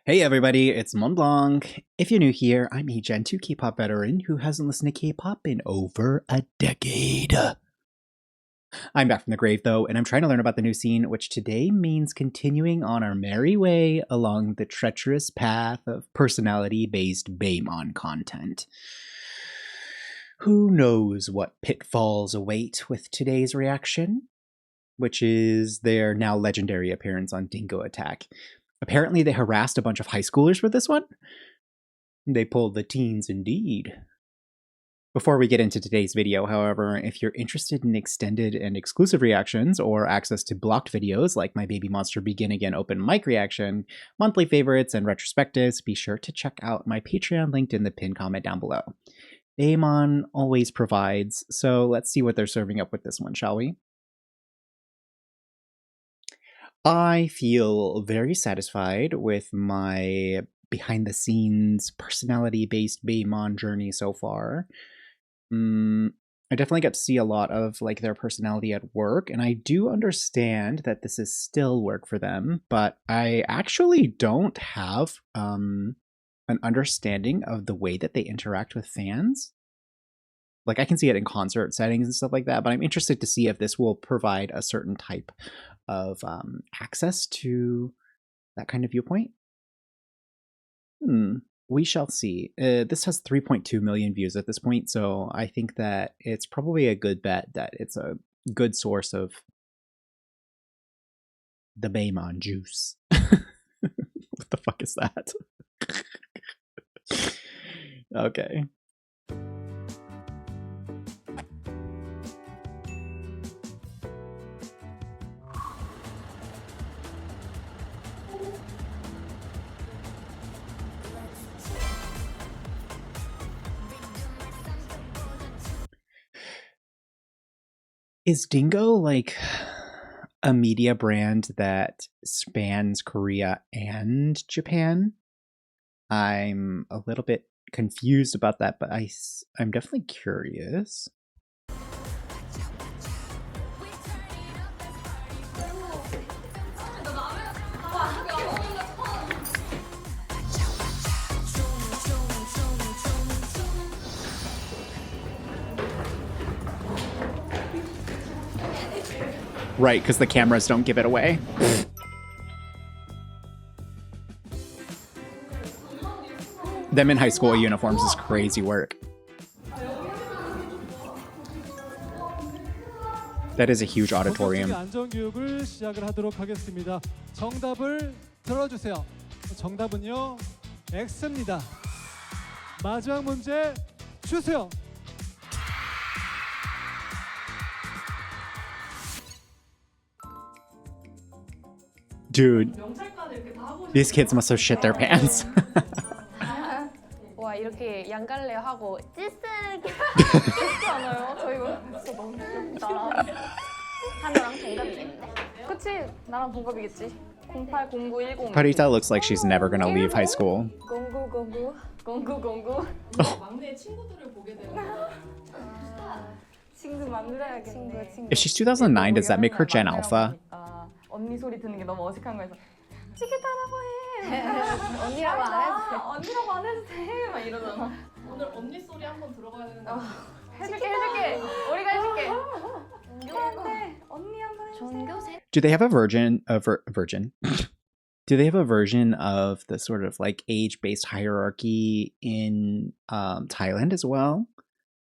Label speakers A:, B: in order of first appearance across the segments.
A: Hey everybody, it's Mont Blanc. If you're new here, I'm a Gen 2 K-pop veteran who hasn't listened to K-pop in over a decade. I'm back from the grave though, and I'm trying to learn about the new scene, which today means continuing on our merry way along the treacherous path of personality-based BAEMON content. Who knows what pitfalls await with today's reaction, which is their now legendary appearance on Dingo Attack. Apparently they harassed a bunch of high schoolers with this one. They pulled the teens indeed. Before we get into today's video, however, if you're interested in extended and exclusive reactions or access to blocked videos like my BABYMONSTER Begin Again open mic reaction, monthly favorites, and retrospectives, be sure to check out my Patreon linked in the pinned comment down below. BAEMON always provides, so let's see what they're serving up with this one, shall we? I feel very satisfied with my behind-the-scenes, personality-based BAEMON journey so far. I definitely get to see a lot of like their personality at work, and I do understand that this is still work for them, but I actually don't have an understanding of the way that they interact with fans. Like I can see it in concert settings and stuff like that, but I'm interested to see if this will provide a certain type of access to that kind of viewpoint. We shall see. This has 3.2 million views at this point, so I think that it's probably a good bet that it's a good source of the BAEMON juice. What the fuck is that? Okay. Is Dingo like a media brand that spans Korea and Japan? I'm a little bit confused about that, but I'm definitely curious. Right, because the cameras don't give it away. Them in high school uniforms is crazy work. That is a huge auditorium.
B: 안전교육을 시작을 하도록 하겠습니다. 정답을 들어주세요. 정답은요, X입니다. 마지막 문제 주세요.
A: Dude, these kids must have shit their pants.
C: 와 이렇게 양갈래 하고 찌스기 않아요? 저 이거 진짜 너무 귀엽다. 하나랑 동갑이겠네. 그치? 나랑 동갑이겠지. 080910.
A: Parita looks like she's never gonna leave high school.
C: 0909.
D: 막내 친구들을 보게 되는
C: 친구 만들어야겠네.
A: If she's 2009, does that make her Gen Alpha?
C: 언니 소리 듣는 게 너무 어색한 거여서 치키타라고 해. 언니라고 안 해도 돼. 언니라고 안 해도 돼. 막 이러잖아.
D: 오늘 언니 소리 한번 들어가야 되는데.
C: 해줄게. 우리가 해줄게. 언니 한번 해주세요.
A: Do they have a virgin? Do they have a version of the sort of like age-based hierarchy in Thailand as well?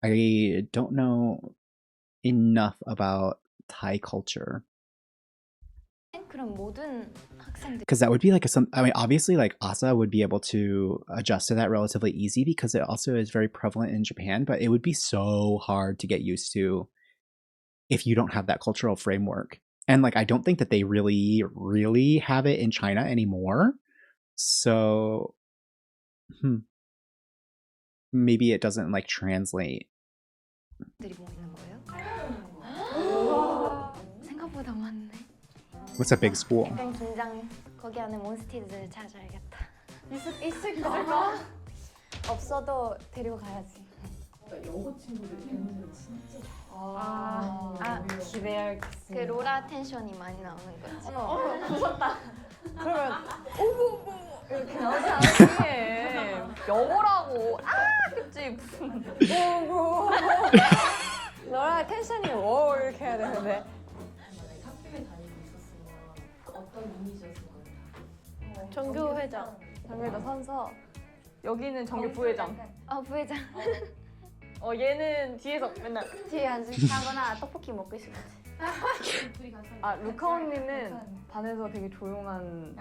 A: I don't know enough about Thai culture. Because that would be like I mean, obviously like Asa would be able to adjust to that relatively easy because it also is very prevalent in Japan, but it would be so hard to get used to if you don't have that cultural framework. And like, I don't think that they really have it in China anymore. So, maybe it doesn't like translate.
C: 생각보다 많네.
A: What's a big school?
C: 약간 긴장. 거기 안에 몬스티즈 찾아야겠다. 있을까? 없어도 데리고 가야지.
D: 여고 친구들 걔네들 진짜
C: 기대하겠습니다. 그 로라 텐션이 많이 나오는 거지.
D: 무섭다.
C: 그러면 오고 이렇게 나와. 아니에 영어라고. 그치 무슨. 너랑 텐션이 이렇게 해야 되는데.
D: 학교에 다니고 있었으면 어떤 이미지였을 거예요?
E: 전교회장.
C: 정규회장 선서. 여기는 정규 부회장.
E: 부회장.
C: 얘는 뒤에서 맨날.
E: 뒤에 앉으시거나 떡볶이 먹고 싶지.
D: 둘이 같이
C: 루카 언니는 반에서 되게 조용한데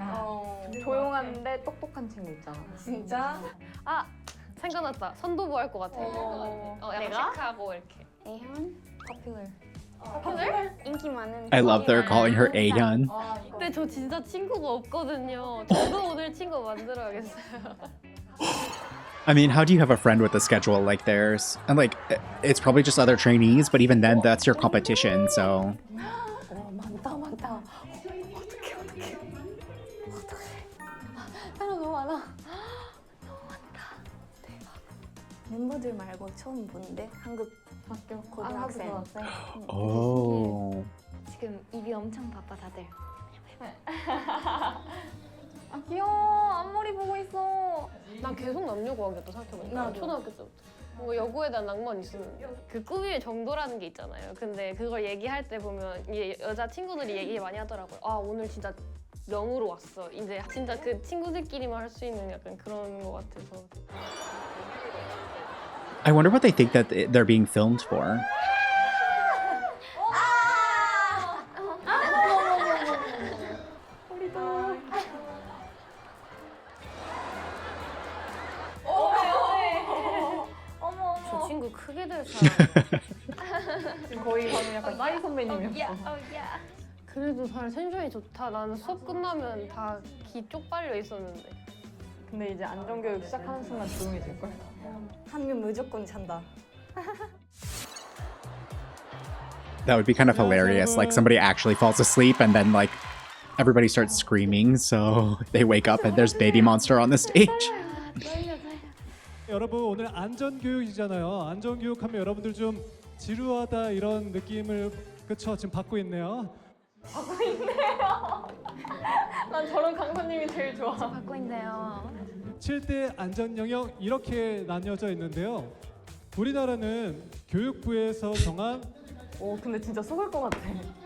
C: 똑똑한 친구 있잖아.
D: 진짜?
E: 생각났다. 선도부 할 것 같아. 약간
C: 내가?
E: 시크하고 이렇게. 애현?
C: 커플을.
E: 인기 많은.
A: I love they're calling her Ahyun.
E: 근데 저 진짜 친구가 없거든요. 저도 오늘 친구 만들어야겠어요.
A: I mean, how do you have a friend with a schedule like theirs? And like, it's probably just other trainees, but even then, that's your competition, so.
C: 많다. 어떡해. 사람 너무 많아.
E: 너무 많다. 대박. 멤버들 말고 처음 보는데 한국 학교 고등학생.
A: Oh.
E: 지금 입이 엄청 바빠 다들.
C: 귀여워. 앞머리 보고 있어.
E: 난 계속 남녀공학이었다 생각해보니까. 초등학교 때부터. 뭐 여고에 대한 낭만 있었는데 그 꿈의 정도라는 게 있잖아요. 근데 그걸 얘기할 때 보면 이제 여자 친구들이 얘기 많이 하더라고요. 오늘 진짜 명으로 왔어. 이제 진짜 그 친구들끼리만 할 수 있는 약간 그런 거 같아서.
A: I wonder what they think that they're being filmed for.
E: 저 친구 크게 될 사람.
C: 지금 거의 방금 약간 싸이 선배님이었어.
E: 그래도 잘 텐션이 좋다. 나는 수업 끝나면 다 기 쪽팔려 있었는데.
C: 근데 이제 안전교육 시작하는 순간 조용해질걸.
E: 한 명 무조건 잔다.
A: That would be kind of hilarious. Like somebody actually falls asleep and then like everybody starts screaming, so they wake up and there's BABYMONSTER on the stage.
B: 여러분 오늘 안전교육이잖아요. 안전교육하면 여러분들 좀 지루하다 이런 느낌을 그쵸 지금 받고 있네요.
C: 난 저런 강사님이 제일 좋아.
E: 받고 있네요.
B: 7대 안전 영역 이렇게 나뉘어져 있는데요. 우리나라는 교육부에서 정한
C: 근데 진짜 속을 것 같아.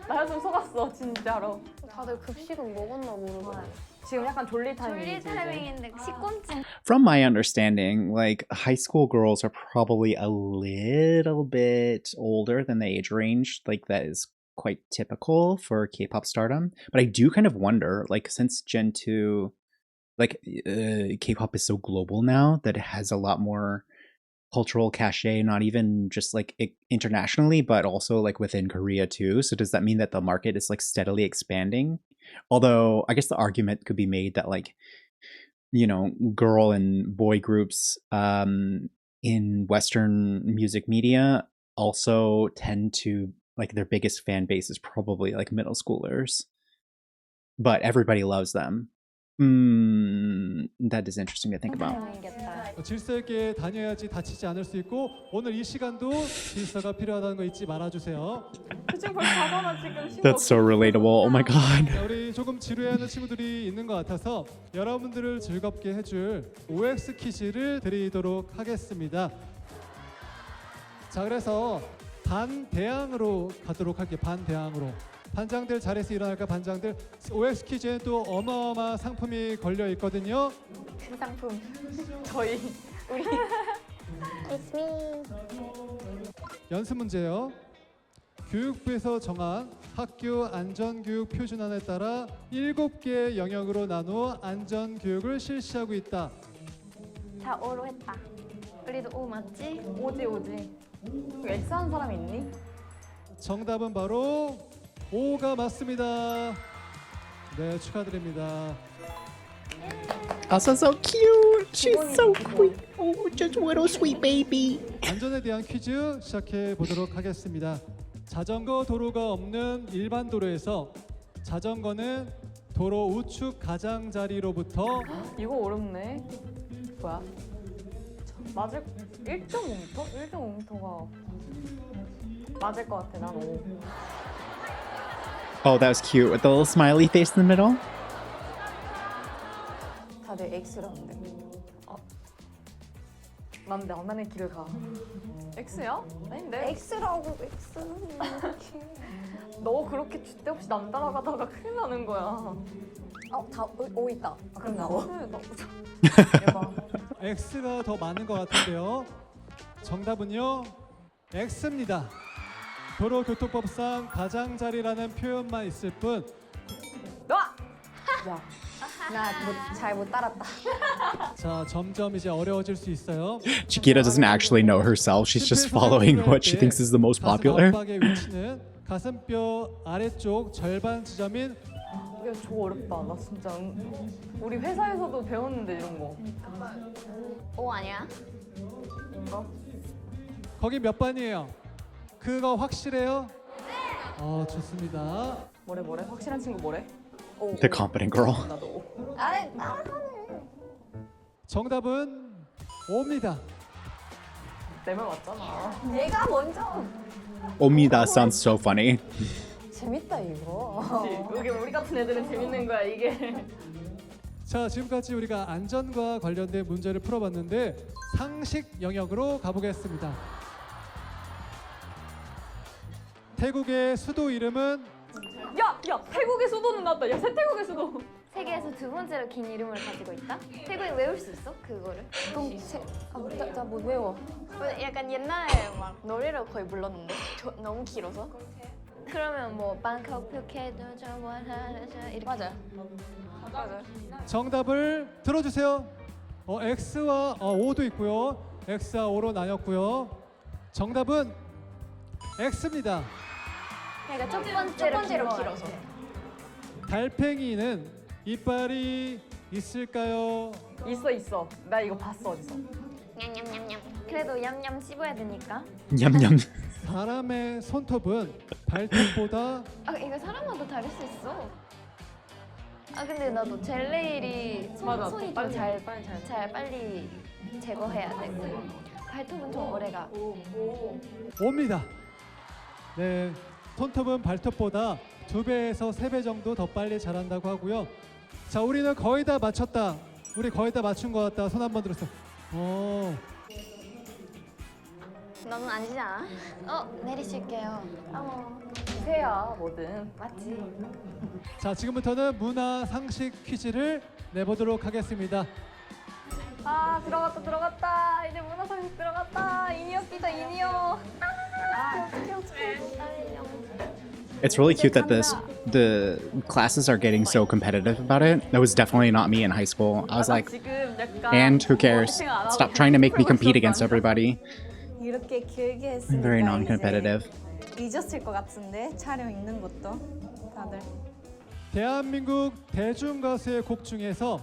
C: 나였으면 속았어, 진짜로.
E: 다들 급식은 먹었나 모르겠어.
C: 지금 약간 졸리 타이밍이지.
E: 졸리 타이밍인데 식곤증.
A: From my understanding, like high school girls are probably a little bit older than the age range, like that is quite typical for K-pop stardom. But I do kind of wonder, like since Gen 2, like K-pop is so global now that it has a lot more cultural cachet, not even just like internationally, but also like within Korea too. So does that mean that the market is like steadily expanding? Although I guess the argument could be made that like, you know, girl and boy groups in Western music media also tend to like their biggest fan base is probably like middle schoolers, but everybody loves them. That is interesting to think about.
B: 질서 있게 다녀야지 다치지 않을 수 있고 오늘 이 시간도 질서가 필요하다는 거 잊지 말아주세요.
C: 지금 벌써 가잖아, 지금.
A: That's so relatable. Oh my god.
B: 자, 우리 조금 지루해하는 친구들이 있는 것 같아서 여러분들을 즐겁게 해줄 OX 퀴즈를 드리도록 하겠습니다. 자, 그래서 반대항으로 가도록 할게요. 반대항으로. 반장들 자리에서 일어날까 반장들. OX 퀴즈에 또 어마어마한 상품이 걸려 있거든요.
C: 그 상품. 저희 우리
E: It's me.
B: 연습 문제요. 교육부에서 정한 학교 안전교육 표준안에 따라 7개의 영역으로 나누어 안전교육을 실시하고 있다.
E: 자, 오로 했다. 우리도 오 맞지?
C: 오지. X하는 사람이 있니?
B: 정답은 바로 5가 맞습니다. 네, 축하드립니다.
A: Also so cute. She's so sweet. Oh, just little sweet baby.
B: 안전에 대한 퀴즈 시작해 보도록 하겠습니다. 자전거 도로가 없는 일반 도로에서 자전거는 도로 우측 가장자리로부터
C: 이거 어렵네. 뭐야? 맞을 1.5m? 1.5m가 맞을 것 같아. 난 5.
A: Oh, that was cute with the little smiley face in the middle.
C: 자,
F: 내 X라는데.
C: 난 나만의 길을 가. X야? 아닌데.
F: X라고 X.
C: 너 그렇게 줏대 없이 남 따라가다가 큰일 나는 거야.
F: 다 O 있다. 그럼 나오.
C: 대박.
B: X가 더 많은 것 같은데요. 정답은요 X입니다. 도로교통법상 가장자리라는 표현만 있을 뿐
C: 놔!
F: 야, 나 잘 못 따랐다.
B: 자, 점점 이제 어려워질 수 있어요.
A: Chiquita doesn't actually know herself. She's just following what she thinks is the most
B: 가슴
A: popular.
B: 압박의 위치는 가슴뼈 아래쪽 절반 지점인
C: 야, 저거 어렵다. 나 진짜 우리 회사에서도 배웠는데 이런 거.
E: O 아니야?
C: 뭔가?
B: 거기 몇 반이에요? 그거 확실해요? 좋습니다.
C: 뭐래? 확실한 친구 뭐래?
A: The confident girl.
C: 나도.
B: 정답은 O입니다.
C: 내 말 맞잖아.
F: 내가 먼저.
A: Omida sounds so funny.
F: 재밌다 이거.
C: 이게 우리 같은 애들은 재밌는 거야 이게.
B: 자, 지금까지 우리가 안전과 관련된 문제를 풀어봤는데 상식 영역으로 가보겠습니다. 태국의 수도 이름은
C: 야, 태국의 수도는 나왔다. 야, 태국의 수도.
E: 세계에서 두 번째로 긴 이름을 가지고 있다? 태국에 외울 수 있어? 그거를?
F: 나못 외워.
E: 약간 옛날에 막 노래로 거의 불렀는데 너무 길어서. 그러면 뭐 방콕 푸켓도 좋아하자 이렇게.
F: 맞아.
B: 정답을 들어주세요. X와 O도 있고요. X와 O로 나뉘었고요. 정답은 X입니다.
E: 그러니까 첫 번째로 길어서.
B: 달팽이는 이빨이 있을까요?
C: 있어. 나 이거 봤어 어디서.
E: 냠냠냠냠. 그래도 냠냠 씹어야 되니까.
A: Yum.
B: 사람의 손톱은 발톱보다
E: 이거 사람마다 다를 수 있어. 근데 나도 젤레일이
C: 맞아.
E: 손이
C: 빨리
E: 잘 빨리 제거해야 되고 발톱은 좀 오래가.
B: 옵니다. 네, 손톱은 발톱보다 2배에서 3배 정도 더 빨리 자란다고 하고요. 자, 우리는 거의 다 맞췄다. 우리 거의 다 맞춘 것 같다. 손 한번 들었어.
E: 너는 아니잖아. 내리실게요.
C: 새야 뭐든.
E: 맞지?
B: 자, 지금부터는 문화 상식 퀴즈를 내보도록 하겠습니다.
C: 들어갔다. 이제 문화상식 들어갔다. 인이었기다 인이어.
A: It's really cute that the classes are getting so competitive about it. That was definitely not me in high school. I was like,
C: 지금 약간
A: and who cares? Stop trying to make me compete against everybody.
F: 이렇게 길게
A: I'm
F: 했으니까
A: very non-competitive.
F: 이제 잊었을 것 같은데 촬영 있는 것도 다들.
B: 대한민국 대중가수의 곡 중에서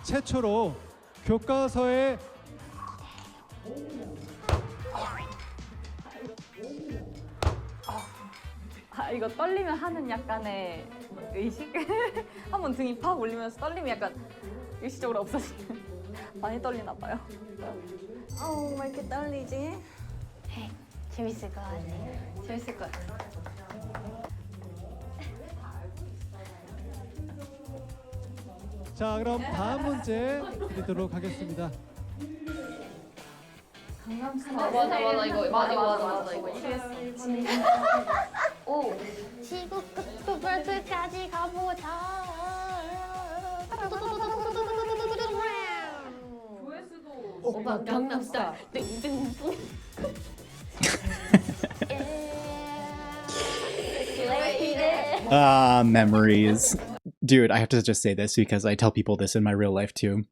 B: 최초로 교과서에
C: 이거 떨리면 하는 약간의 의식? 한번 등이 팍 올리면서 떨림이 약간 일시적으로 없어지는. 많이 떨리나 봐요.
F: 왜 이렇게 떨리지?
E: 재밌을 것 같아. 재밌을 것 같아.
B: 자, 그럼 다음 문제 드리도록 하겠습니다.
E: 맞아 이거 오 지구 끝부분까지 가보자. 오빠 강남스타일.
A: Memories. Dude, I have to just say this because I tell people this in my real life too.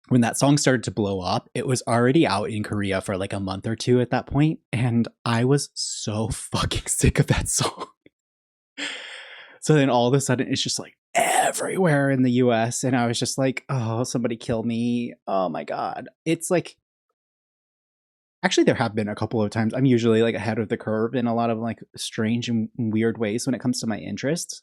A: When that song started to blow up, it was already out in Korea for like a month or two at that point, and I was so fucking sick of that song. So then all of a sudden it's just like everywhere in the US, and I was just like, oh, somebody kill me. Oh my god. It's like, actually there have been a couple of times. I'm usually like ahead of the curve in a lot of like strange and weird ways when it comes to my interests.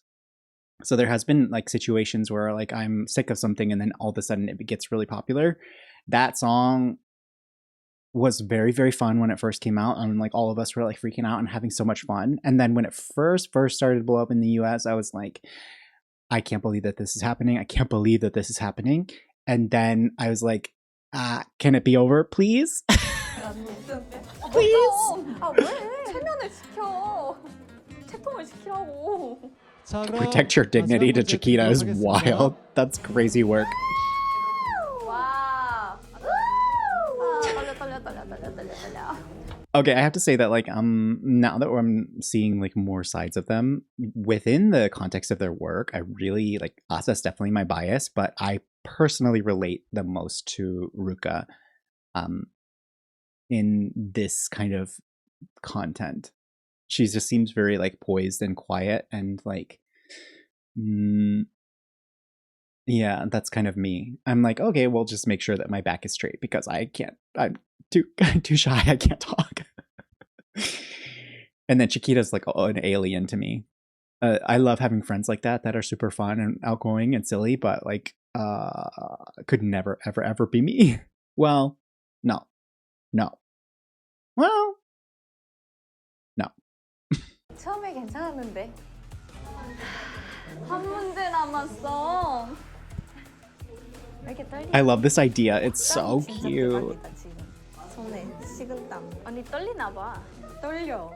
A: So there has been like situations where like I'm sick of something and then all of a sudden it gets really popular. That song was very, very fun when it first came out, and like all of us were like freaking out and having so much fun. And then when it first started to blow up in the US, I was like, I can't believe that this is happening. I can't believe that this is happening. and then I was like, can it be over, please? Please.
C: 아 왜? 체면을 지켜. 채통을 지키라고.
B: 자, 그럼
A: Protect your dignity to
B: 마지막 문제
A: Chiquita is
B: 드리도록
A: wild.
B: 하겠습니다.
A: That's crazy work.
C: 와. 떨려.
A: Okay, I have to say that like now that I'm seeing like more sides of them within the context of their work, I really like Asa's definitely my bias, but I personally relate the most to Ruka in this kind of content. She just seems very like poised and quiet and like yeah, that's kind of me. I'm like, okay, well, just make sure that my back is straight because I'm too shy. I can't talk. And then Chiquita's like an alien to me. I love having friends like that are super fun and outgoing and silly, but like could never ever be me. Well, no. Well, no.
C: 처음에 괜찮았는데. 한 문제 남았어. 왜 이렇게 떨리지?
A: I love this idea. It's so
F: 진짜
A: cute.
F: 대박이다, 지금. 손에 식은땀.
C: 언니 떨리나 봐.
F: 떨려.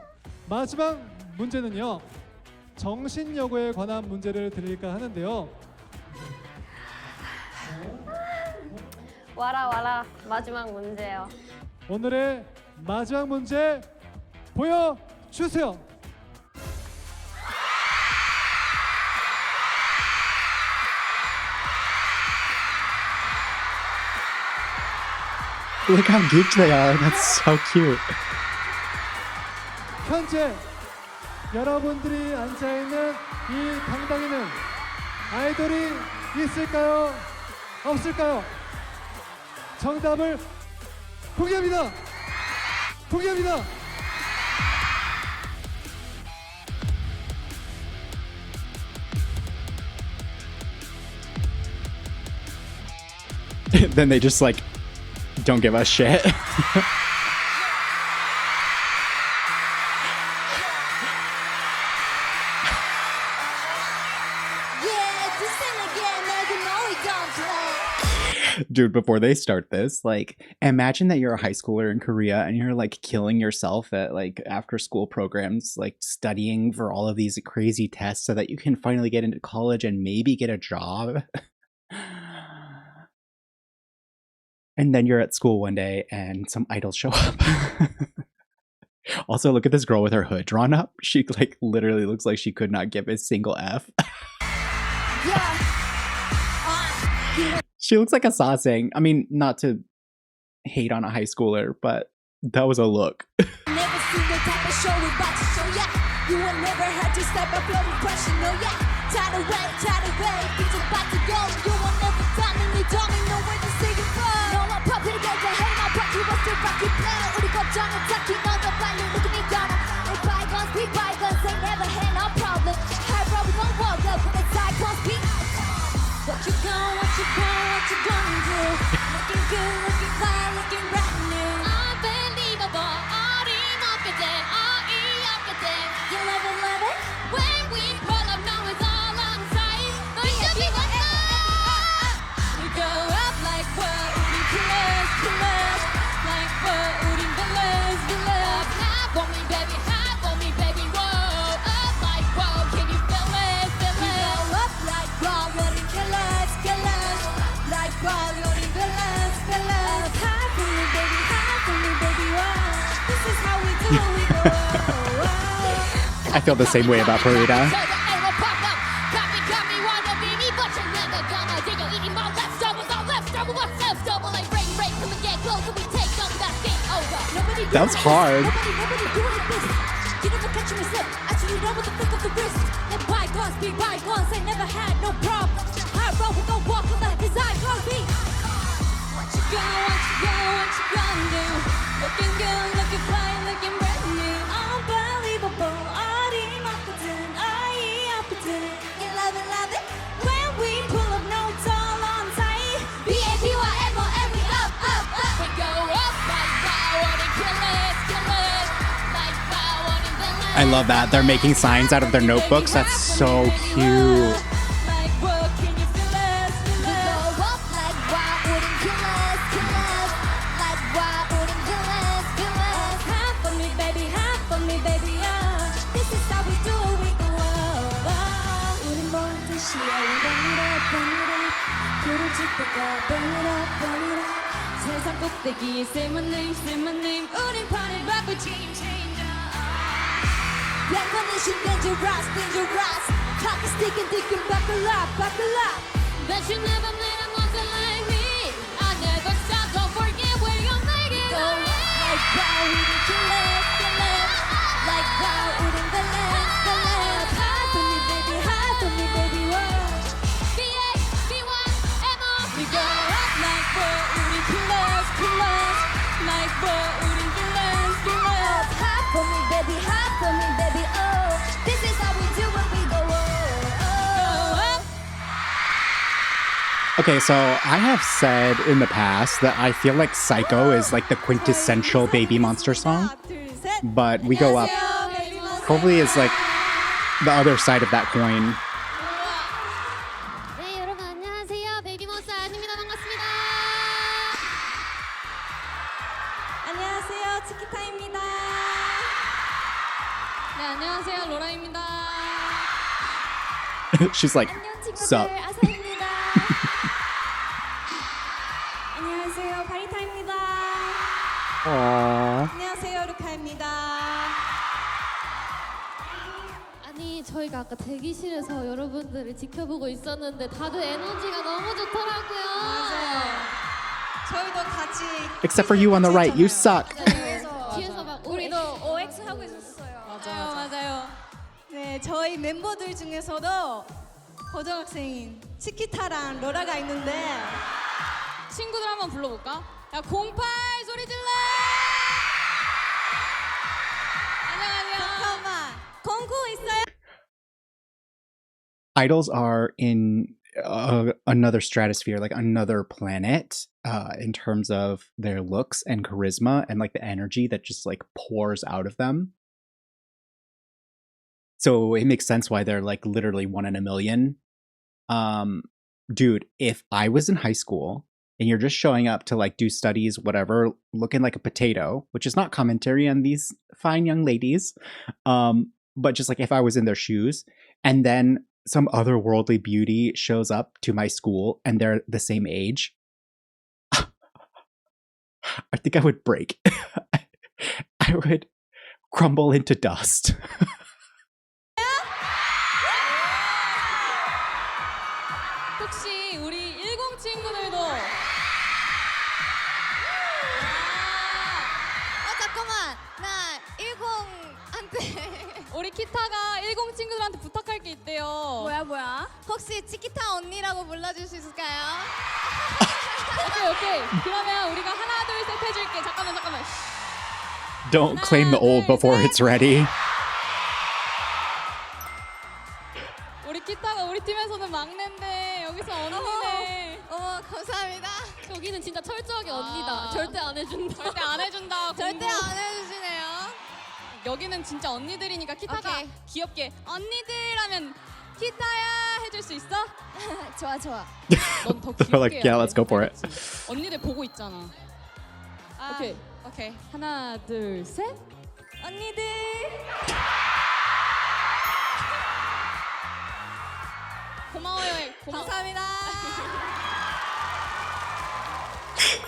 B: 마지막 문제는요. 정신여고에 관한 문제를 드릴까 하는데요.
E: 와라 마지막 문제요.
B: 오늘의 마지막 문제 보여주세요.
A: Look how geeked they are. That's so cute.
B: 현재 여러분들이 앉아있는 이 당당히는 아이돌이 있을까요? 없을까요? 정답을 공개합니다.
A: Then they just like don't give a shit. Dude, before they start this, like, imagine that you're a high schooler in Korea and you're like killing yourself at like after school programs, like studying for all of these crazy tests so that you can finally get into college and maybe get a job. And then you're at school one day and some idols show up. Also, look at this girl with her hood drawn up. She like literally looks like she could not give a single F. She looks like a sasaeng. I mean, not to hate on a high schooler, but that was a look.
G: Never seen the type of show we're about to show ya. You will never have to step up your impression, no yeah. Tired away, things are about to go. You will never dummy, know where to see you from. No one pop it again, the hate my butt, you will still rock your plan. 우리 걱정은 딱히 너가 빨리 look at me gonna. If bygones be bygones, they never had no problem. High road, we gon' walk up, it's cyclones be. What you gonna do? Looking good, looking fine, looking brand new. Unbelievable, 어림없게 어이없게 you love it? When we pull up, now it's all on sight. 널 잡히고 we go up like what? 우리 plus, like what? 우린 villains. Hot for me, baby, whoa. Up like whoa, can you feel it? We go up like whoa, you're killers. Like whoa, you're villains. Hot for me, baby, whoa. This is how we do it.
A: I feel the same way about Farida. That was hard.
G: Nobody do it like this. You never catch me slip. Actually, you know what the flick of the wrist. Let bygones be bygones. I never had no problem. Hard road, we gon' walk on that his icon be. What you gonna do? Looking good, looking fine, looking brand new. Unbelievable. You love it. When we pull up, no it's all on tight. BABYMON, we up. We go up like power and killers. Like power and villains.
A: I love that. They're making signs out of their notebooks. That's so cute.
G: Like what can you feel us? We go up like wow. killers, killers. Like why 우린 villains, villains. Half of me, baby, half of me, baby, oh. This is how we do it, we go, oh, oh. 우린 반드시 burn it up, burn it up. 불을 질 때가 burn it up, burn it up. 세상 꼭대기에 say my name, say my name. 우린 판을 바꿀 game changer. Definition dangerous, dangerous. Clock is ticking, ticking, buckle up, buckle up. Bet you never met a monster like me. I never stop, don't forget where you're making it. Like wow, we the killers, killers. Like wow, 우린 villains, villains. High for me, baby, high for me, baby, whoa. BABYMO. We go up like we're 우린 killers, killers. Like we're 우린 villains, villains. High for me, baby, high for me, baby, oh. This is how we do it, we go, oh, oh.
A: Okay, so I have said in the past that I feel like Psycho is like the quintessential Baby Monster song, but we go up. Probably is like the other side of that coin.
G: 네, 여러분 안녕하세요. 베이비몬스터 아닙니다. 반갑습니다. 안녕하세요. 치키타입니다. 네, 안녕하세요. 로라입니다.
A: She's like,
G: 안녕
A: sup.
G: 친구들. 아사입니다. 안녕하세요. 바리타입니다.
A: Aww.
F: 안녕하세요. 루카입니다.
E: 아니 저희가 아까 대기실에서 여러분들을 지켜보고 있었는데 다들 에너지가 너무 좋더라고요.
F: 맞아요. 저희도 같이
A: Except for you on the right, you suck.
E: 뒤에서 막
F: 우리도 OX 하고 있었어요. 맞아요. 네, 저희 멤버들 중에서도 고등학생인 치키타랑 로라가 있는데 친구들 한번 불러볼까? 야, 08 소리 질러! 안녕. 잠깐만. 공구 있어요?
A: Idols are in another stratosphere, like another planet, in terms of their looks and charisma and like the energy that just like pours out of them. So it makes sense why they're like literally one in a million. Dude, if I was in high school and you're just showing up to like do studies, whatever, looking like a potato, which is not commentary on these fine young ladies, but just like if I was in their shoes, and then some otherworldly beauty shows up to my school and they're the same age, I think I would break. I would crumble into dust.
F: 혹시 우리 10 친구들도
G: 잠깐만. 나 10한테
F: 우리 키타가 10 친구들한테 부탁할 게 있대요.
G: 뭐야? 혹시 치키타 언니라고 불러줄 수 있을까요?
F: 오케이. 그러면 우리가 하나 둘 셋 해줄게. 잠깐만.
A: Don't claim the old before it's ready.
F: 우리 키타가 우리 팀에서는 막내인데 여기서 언니네.
G: 어머 감사합니다.
E: 저기는 진짜 철저하게 언니다. 절대 안 해준다.
F: 절대 안 해준다.
G: 절대 안 해주시네요.
F: 여기는 진짜 언니들이니까 키타가
G: 오케이.
F: 귀엽게 언니들 하면 키타야 해줄 수 있어?
G: 좋아.
F: 넌 더
A: They're
F: 귀엽게
A: like, yeah, let's go for it.
F: 언니들 보고 있잖아. 오케이. 하나 둘 셋.
G: 언니들.
F: 고마워요.
G: 감사합니다.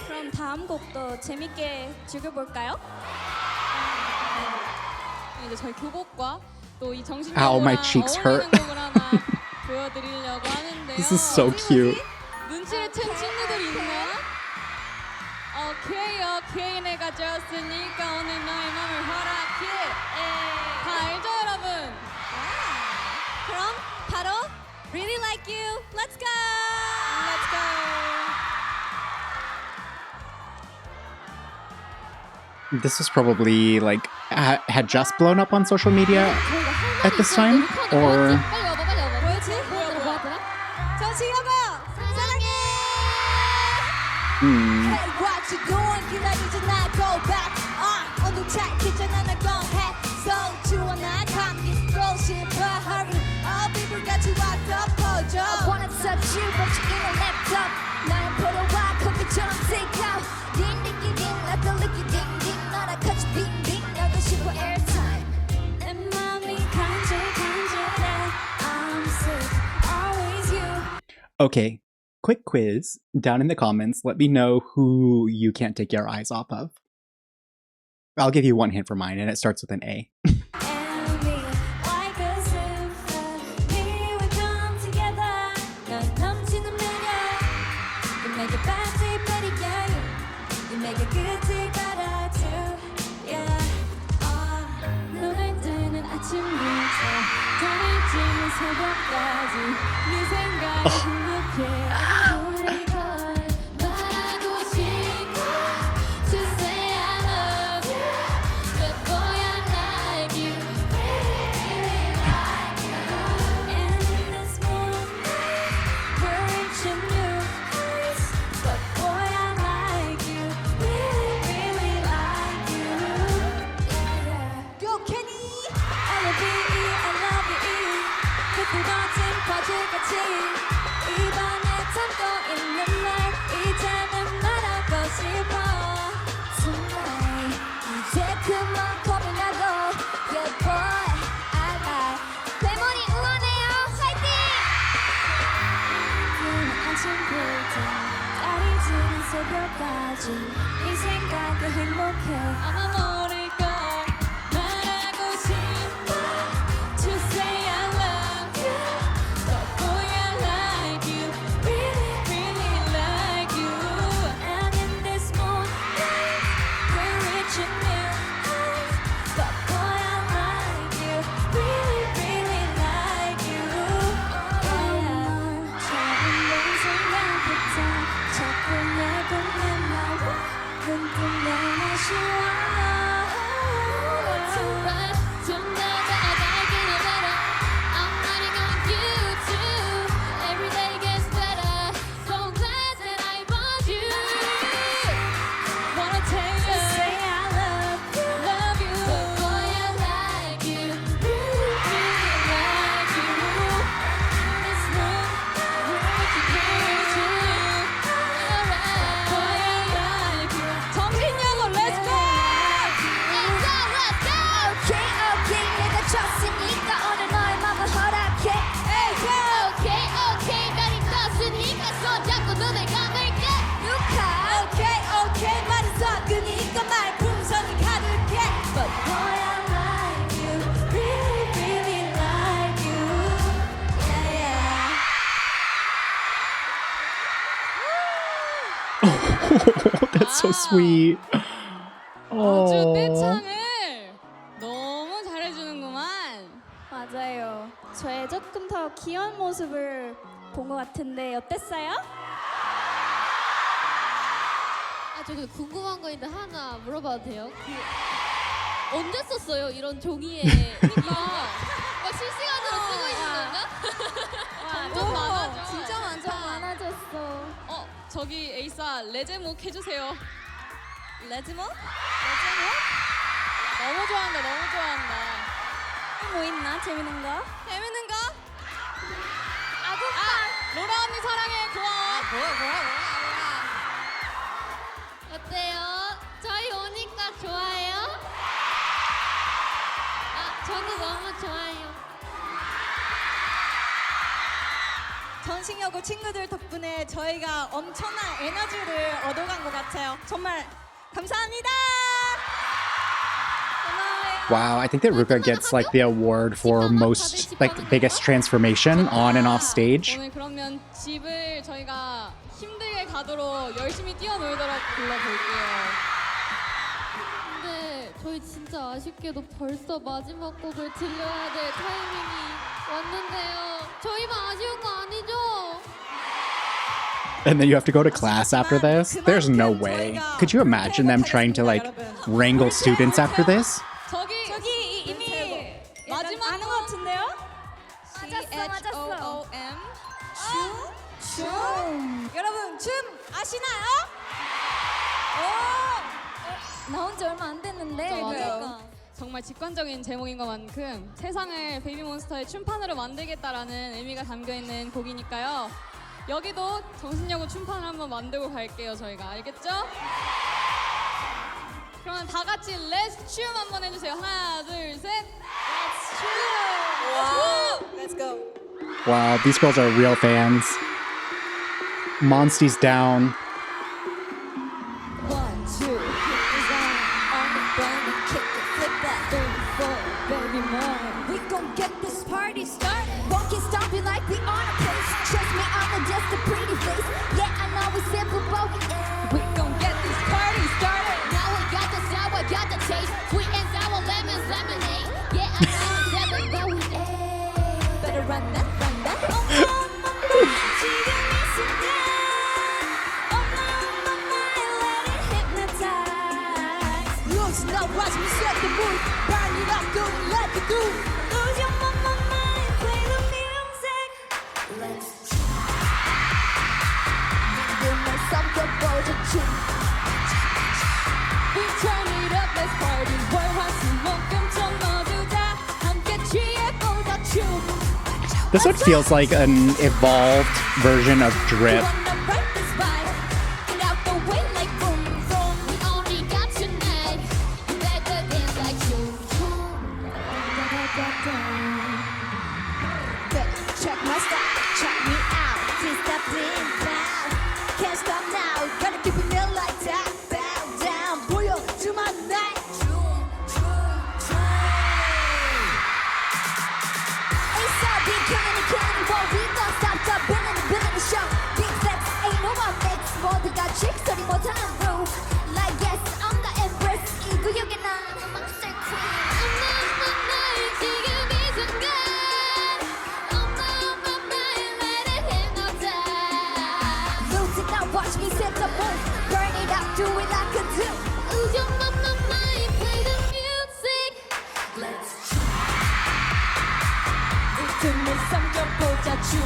G: 그럼 다음 곡도 재밌게 즐겨볼까요?
F: 이제 저희 교복과 또 이
A: Ow,
F: 정신적으로
A: my cheeks hurt.
F: 어울리는 곡을 하나 보여드리려고 하는데요.
A: This is so cute.
F: 눈치를 챈 친구들 있나? 오케이 내가 줬으니까 오늘 너의 맘을 허락해. 다 알죠 여러분?
G: 그럼 바로 Really Like You. Let's go.
A: This was probably like had just blown up on social media at this time, or
E: 빨리 와봐.
G: 뭐였지?
E: 뭐였더라?
G: 저 지겨워요. 사랑해. Hey, what you doing? 기다리지 나 go back. 오늘 찾기잖아 나 gon해. 성추와 나 감기 go 싶어 hurry. 비불같이 왔어 퍼져. I wanna touch you but you in a laptop. 나의 포로와 커피 전
A: Okay, quick quiz down in the comments. Let me know who you can't take your eyes off of. I'll give you one hint for mine, and it starts with an A.
G: 이 생각에 행복해 아마 모를걸 말하고 싶어 To say I love you But boy I like you Really really like you And in this moment We're reaching new heights But boy I like you Really really like you 널 처음 본 순간부터 자꾸 내 꿈에 눈뜨면 아쉬워 좀 다가가긴 better I'm running on you too Every day gets better So glad that I found you Wanna tell you Say I love you But boy I like you Really, really like you This love what you care to Alright Boy I like you 정신여고 let's go Okay okay 내가 졌으니까 오늘 너의 맘을 허락해 Okay okay 날이 떴으니까 손잡고 눈을 감을게 Ruka Okay okay 말은 섞으니까 말풍선을 가둘게 But boy I like you Really really like you Yeah
A: That's so sweet.
F: 아주
A: Oh.
F: 떼창을 너무 잘해주는구만.
G: 맞아요. 저의 조금 더 귀여운 모습을 본 것 같은데 어땠어요?
D: 아, 저 근데 궁금한 거 있는데 하나 물어봐도 돼요? 언제 썼어요? 이런 종이에 막 실시간으로 쓰고 있는 건가?
F: 점점 많아져.
G: 진짜 많아졌어.
F: 저기 에이사 레제목 해주세요. 레즈모? 너무 좋아한다, 너무 좋아한다.
G: 뭐 있나? 재밌는 거?
F: 재밌는 거? 로라 언니 사랑해, 고마워.
D: 어때요? 저희 오니까 좋아요? 저도 너무 좋아요.
F: 전식여고 친구들 덕분에 저희가 엄청난 에너지를 얻어간 것 같아요. 정말 감사합니다.
A: Wow, I think that Ruka gets like the award for most like biggest transformation on and off stage.
F: 오늘 그러면 집을 저희가 힘들게 가도록 열심히 뛰어놀도록 불러볼게요.
D: 근데 저희 진짜 아쉽게도 벌써 마지막 곡을 들려야 될 타이밍이 왔는데요. 저희만 아쉬운 거 아니죠?
A: And then you have to go to class after this? There's no way. Could you imagine them trying to like wrangle students after this?
F: 저기 이미 마지막 아는 것 같은데요?
G: 맞았어.
F: 춤. 여러분 춤 아시나요?
G: 나온 지 얼마 안 됐는데.
F: 그러니까. 정말 직관적인 제목인 것만큼 세상을 베이비몬스터의 춤판으로 만들겠다라는 의미가 담겨있는 곡이니까요. 여기도 정신여고 춤판을 한번 만들고 갈게요, 저희가. 알겠죠? 그러면 다 같이 Let's 춤 한번 해주세요. 하나, 둘, 셋. Let's 춤! Let's go!
A: Wow, these girls are real fans. MONSTIEZ down.
G: 1, 2, hit the zone. On the ground and kick it, flip that. 3, 4, baby more. We gon' get this party started. Won't get stomping like we on a place. Trust me, I'm just a pretty face. Yeah, I know it's simple, but we gon' get this party started. Now I got the sour, got the taste. Sweet and sour lemons, lemonade. Yeah, I know it's simple, but we better run that, run that. Oh, mama, 지금 이 순간. Oh, mama, let it hypnotize. Loosen up, watch me set the mood. Burn it up, go and let the go. Lose your mama mind, play the music. Let's we turn it up, let's party. 월화수목금토 모두 다 함께 취해보자 춤.
A: This one feels like an evolved version of Drip.
G: Wanna ride this vibe? Get out the way like boom, boom. We only got tonight. You better dance like you. Check my style, check me out. Discipline, bow. Can't stop now. Gotta keep it real like that. Bow down, 보여줘 my night. A$AP, killing it, well, we don't stop, billing the show. Big flex, ain't no one mix. 모두가 칙소리 못하는 rule. Like yes, I'm the empress. 이 구역에 난 monster queen. I'm on my mind, 지금 이 순간. I'm on my mind, let it hypnotize. Lose it now, watch me set the mood. Burn it up, do it like I do. Lose your mama mind, play the music. Let's 틈을 삼켜보자 춤.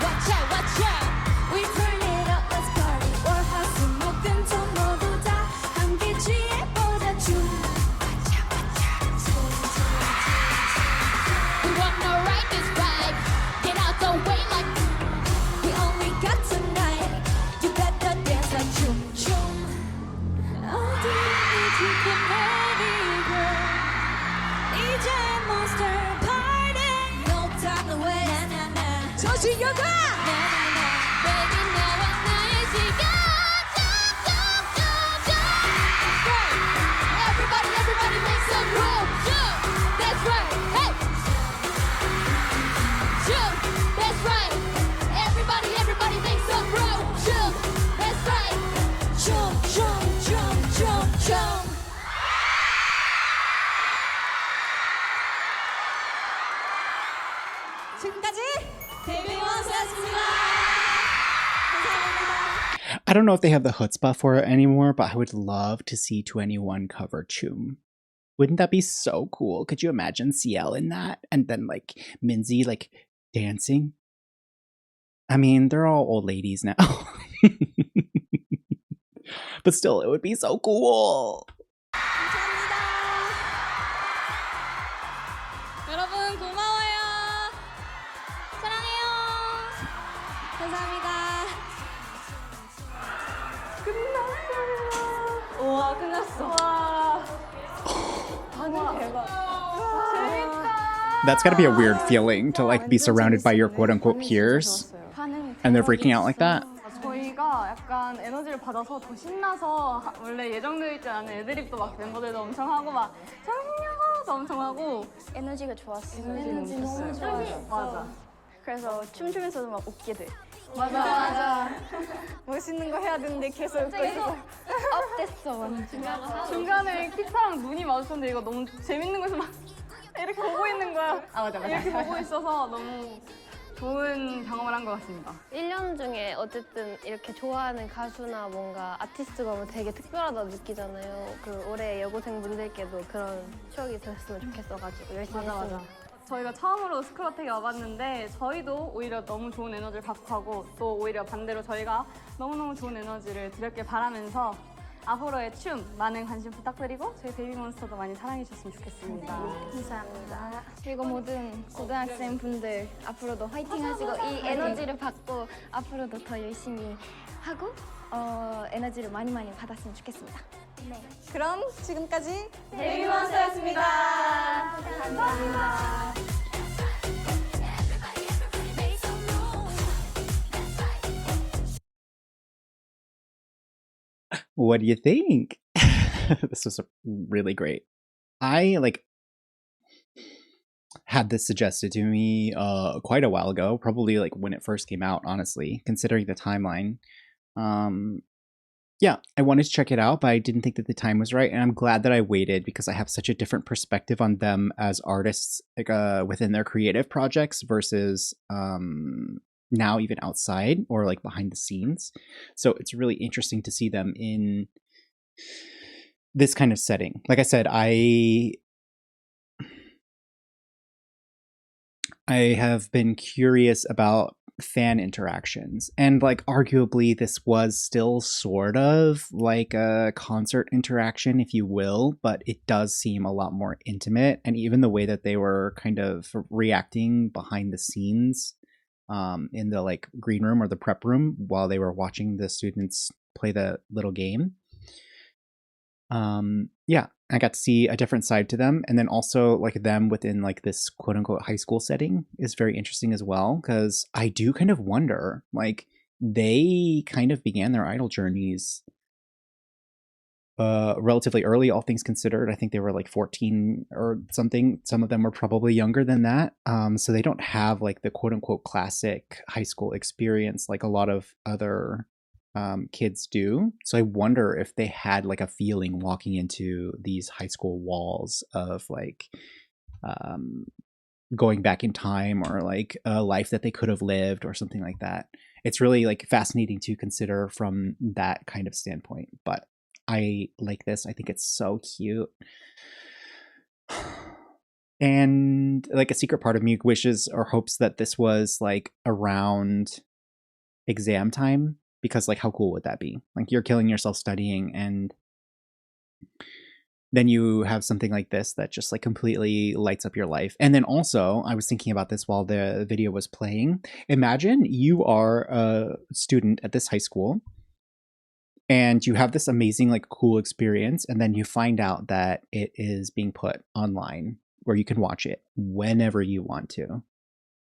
G: Watch out, watch out. We turn it up, let's party. 월화수목금토 모두 다 함께 취해보자 춤. Watch out, watch out. We wanna ride this vibe. Get out the way like we only got tonight. You better dance like 춤, 춤. 어디든지 내리고 이제 monster party. No time to waste. 조준혁아. Baby, 너와 나의 시간. Everybody, everybody make some room. Jump. That's right. Hey. Jump. That's right. Everybody, everybody make some room. Jump. That's right. Jump, jump, jump, jump, jump. 지금까지 베이비몬스터였습니다. 감사합니다.
A: I don't know if they have the chutzpah for it anymore, but I would love to see 2NE1 cover Chum. Wouldn't that be so cool? Could you imagine CL in that? And then like Minzy like dancing? I mean, they're all old ladies now. But still, it would be so cool.
F: 감사합니다. 여러분 고마워요. 사랑해요. 감사합니다. 끝났어요. 우와, 끝났어. 와. 반응 대박. 재밌다.
A: That's gotta be a weird feeling to like be surrounded by your quote-unquote peers and they're freaking out like that.
C: 저희가 약간 에너지를 받아서 더 신나서 원래 예정되어 있지 않은 애드립도 막 멤버들도 엄청 하고 막 정신력도 엄청 하고 에너지가 좋았어요. 에너지 너무 좋았어. 맞아. 그래서 춤추면서도 막 웃게 돼. 맞아. 멋있는 거 해야 되는데 계속 웃고 있어. 업됐어 완전. 중간에 키타랑 눈이 마주쳤는데 이거 너무 재밌는 거에서 막 이렇게 보고 있는 거야. 맞아. 이렇게 보고 있어서 너무 좋은 경험을 한 것 같습니다.
E: 1년 중에 어쨌든 이렇게 좋아하는 가수나 뭔가 아티스트가 오면 되게 특별하다 느끼잖아요. 그 올해 여고생분들께도 그런 추억이 됐으면 좋겠어가지고 열심히 했습니다.
C: 저희가 처음으로 스크루어택에 와봤는데 저희도 오히려 너무 좋은 에너지를 받고 가고 또 오히려 반대로 저희가 너무너무 좋은 에너지를 드렸길 바라면서 앞으로의 춤 많은 관심 부탁드리고 저희 베이비몬스터도 많이 사랑해 주셨으면 좋겠습니다.
H: 감사합니다. 그리고 모든 고등학생 분들 앞으로도 화이팅 하시고 이 에너지를 받고 앞으로도 더 열심히 하고 에너지를 많이 받았으면 좋겠습니다. 네.
F: 그럼 지금까지
C: 베이비몬스터였습니다.
H: 감사합니다.
A: What do you think? This was really great. I had this suggested to me quite a while ago, probably like when it first came out, honestly, considering the timeline. Yeah, I wanted to check it out, but I didn't think that the time was right, and I'm glad that I waited because I have such a different perspective on them as artists, like within their creative projects versus now even outside or like behind the scenes. So it's really interesting to see them in this kind of setting. Like I said, I have been curious about fan interactions, and like arguably this was still sort of like a concert interaction, if you will, but it does seem a lot more intimate, and even the way that they were kind of reacting behind the scenes in the like green room or the prep room while they were watching the students play the little game. Yeah, I got to see a different side to them, and then also like them within like this quote unquote high school setting is very interesting as well, because I do kind of wonder, like, they kind of began their idol journeys relatively early, all things considered. I think they were like 14 or something. Some of them were probably younger than that. So they don't have like the quote unquote classic high school experience like a lot of other kids do. So I wonder if they had like a feeling walking into these high school walls of like going back in time, or like a life that they could have lived or something like that. It's really like fascinating to consider from that kind of standpoint. But I like this. I think it's so cute. And like a secret part of me wishes or hopes that this was like around exam time, because like how cool would that be? Like you're killing yourself studying, and then you have something like this that just like completely lights up your life. And then also, I was thinking about this while the video was playing. Imagine you are a student at this high school and you have this amazing like cool experience, and then you find out that it is being put online where you can watch it whenever you want to,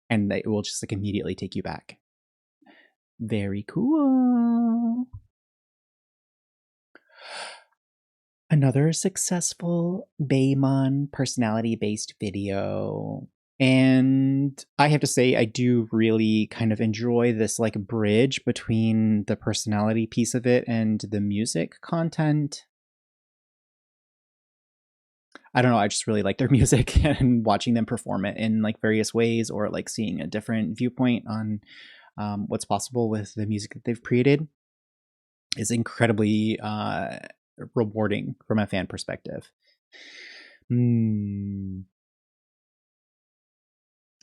A: and it will just like immediately take you back. Very cool. Another successful BAEMON personality-based video. And I have to say, I do really kind of enjoy this like bridge between the personality piece of it and the music content. I don't know, I just really like their music, and watching them perform it in like various ways, or like seeing a different viewpoint on what's possible with the music that they've created is incredibly rewarding from a fan perspective.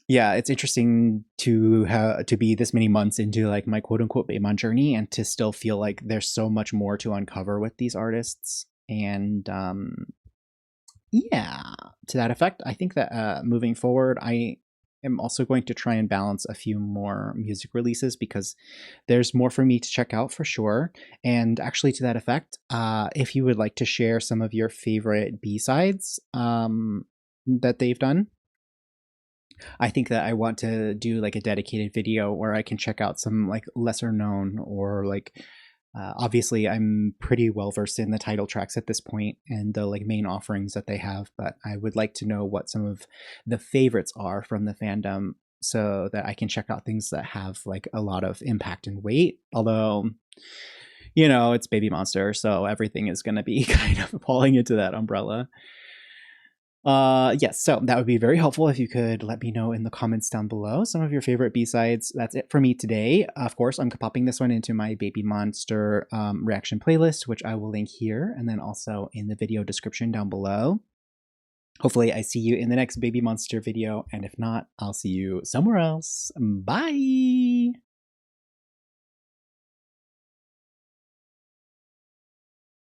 A: Yeah, it's interesting to be this many months into like my quote unquote BAEMON journey, and to still feel like there's so much more to uncover with these artists. And yeah, to that effect, I think that moving forward, I am also going to try and balance a few more music releases, because there's more for me to check out for sure. And actually, to that effect, if you would like to share some of your favorite B-sides that they've done, I think that I want to do like a dedicated video where I can check out some like lesser known, or like obviously I'm pretty well versed in the title tracks at this point and the like main offerings that they have, but I would like to know what some of the favorites are from the fandom, so that I can check out things that have like a lot of impact and weight. Although, you know, it's BABYMONSTER, so everything is going to be kind of falling into that umbrella. Yes, so that would be very helpful if you could let me know in the comments down below some of your favorite B-sides. That's it for me today. Of course, I'm popping this one into my BABYMONSTER reaction playlist, which I will link here, and then also in the video description down below. Hopefully I see you in the next BABYMONSTER video, and if not, I'll see you somewhere else. Bye!